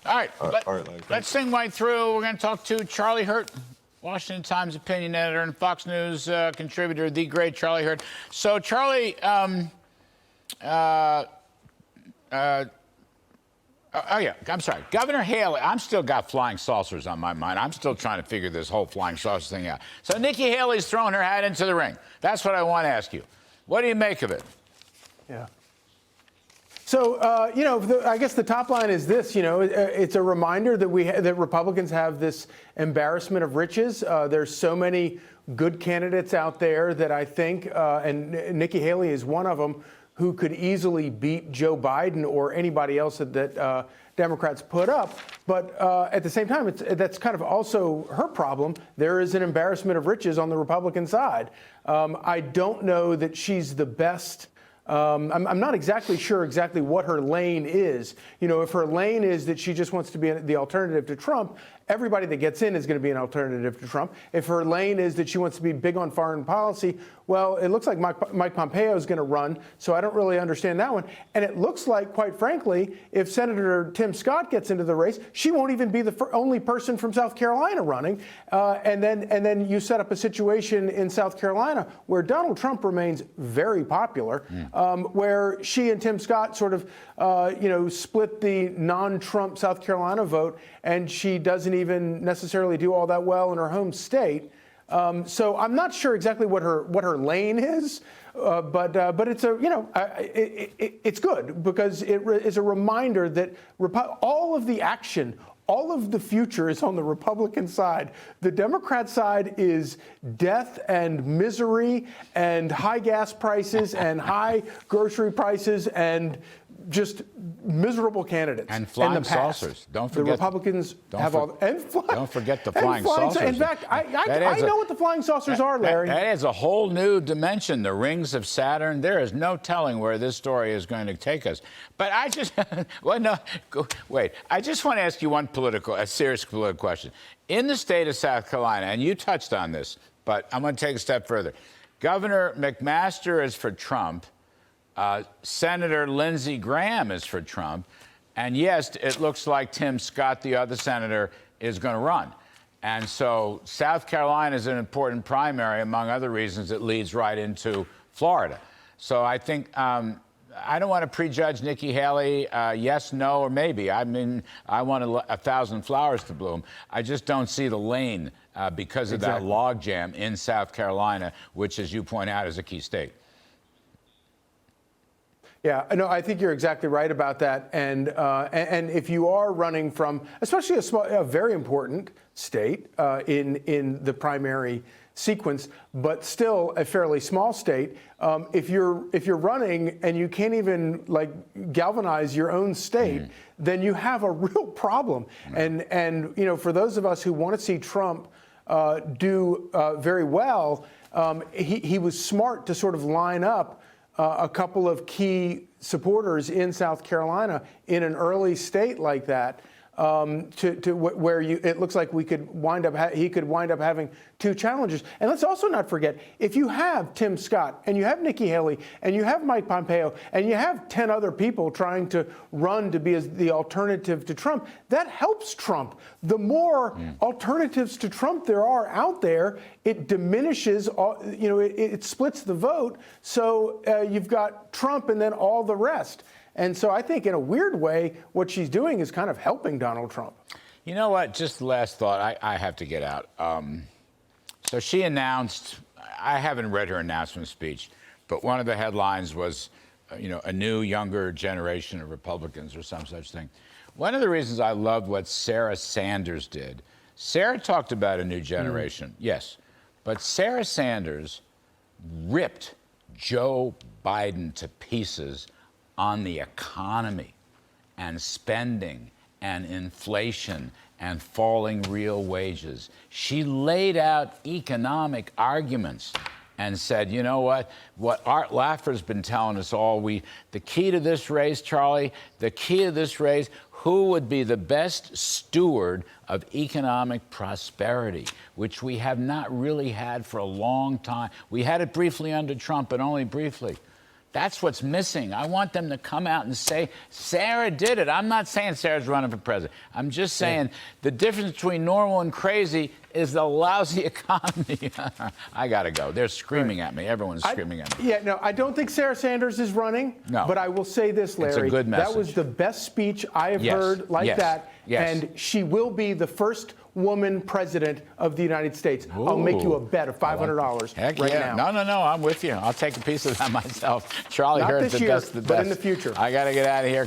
All right, let's sing right through. We're going to talk to Charlie Hurt, Washington Times opinion editor and Fox News contributor, the great Charlie Hurt. So, Charlie, oh, yeah, I'm sorry. Governor Haley, I'm still got flying saucers on my mind. I'm still trying to figure this whole flying saucer thing out. So Nikki Haley's throwing her hat into the ring. That's what I want to ask you. What do you make of it? Yeah. So, I guess the top line is this, it's a reminder that that Republicans have this embarrassment of riches. There's so many good candidates out there that I think, and Nikki Haley is one of them, who could easily beat Joe Biden or anybody else that Democrats put up. But at the same time, that's kind of also her problem. There is an embarrassment of riches on the Republican side. I don't know that she's the best. I'm not exactly sure what her lane is. If her lane is that she just wants to be the alternative to Trump, everybody that gets in is going to be an alternative to Trump. If her lane is that she wants to be big on foreign policy, well, it looks like Mike Pompeo is going to run, so I don't really understand that one. And it looks like, quite frankly, if Senator Tim Scott gets into the race, she won't even be the only person from South Carolina running. And then you set up a situation in South Carolina where Donald Trump remains very popular, where she and Tim Scott sort of, split the non-Trump South Carolina vote, and she doesn't even necessarily do all that well in her home state. So I'm not sure exactly what her lane is, but it's it's good because it is a reminder that all of the action, all of the future is on the Republican side. The Democrat side is death and misery and high gas prices and high grocery prices and just miserable candidates. And flying saucers. Don't forget. The Republicans have all. Don't forget the flying saucers. In fact, I know what the flying saucers are, Larry. That is a whole new dimension. The rings of Saturn. There is no telling where this story is going to take us. But I just, wait. I just want to ask you a serious political question. In the state of South Carolina, and you touched on this, but I'm going to take a step further. Governor McMaster is for Trump. Senator Lindsey Graham is for Trump. And yes, it looks like Tim Scott, the other senator, is going to run. And so South Carolina is an important primary, among other reasons. It leads right into Florida. So I think I don't want to prejudge Nikki Haley, yes, no, or maybe. I mean, I want 1,000 flowers to bloom. I just don't see the lane because of that logjam in South Carolina, which, as you point out, is a key state. Yeah, no, I think you're exactly right about that. And if you are running from, especially a very important state in the primary sequence, but still a fairly small state, if you're running and you can't even galvanize your own state, then you have a real problem. And for those of us who want to see Trump do very well, he was smart to sort of line up a couple of key supporters in South Carolina in an early state like that, where it looks like he could wind up having two challenges. And let's also not forget, if you have Tim Scott and you have Nikki Haley and you have Mike Pompeo and you have 10 other people trying to run to be the alternative to Trump, that helps Trump. The more alternatives to Trump there are out there, it diminishes, it splits the vote. So you've got Trump and then all the rest. And so I think in a weird way, what she's doing is kind of helping Donald Trump. You know what? Just the last thought. I have to get out. So she announced, I haven't read her announcement speech, but one of the headlines was, a new, younger generation of Republicans or some such thing. One of the reasons I loved what Sarah Sanders did, Sarah talked about a new generation, yes, but Sarah Sanders ripped Joe Biden to pieces on the economy and spending and inflation and falling real wages. She laid out economic arguments and said, you know what Art Laffer's been telling us all, the key to this race, Charlie, the key to this race, who would be the best steward of economic prosperity, which we have not really had for a long time. We had it briefly under Trump, but only briefly. That's what's missing. I want them to come out and say, Sarah did it. I'm not saying Sarah's running for president. I'm just saying the difference between normal and crazy is the lousy economy. I got to go. They're screaming at me. Everyone's screaming at me. Yeah, no, I don't think Sarah Sanders is running. No. But I will say this, Larry. It's a good message. That was the best speech I have heard like that. Yes. And she will be the first woman president of the United States. I'll make you a bet of $500 Heck right yeah. now. No, I'm with you. I'll take a piece of that myself. Charlie Not Hurd, this the year, best of the but best. in the future. I got to get out of here.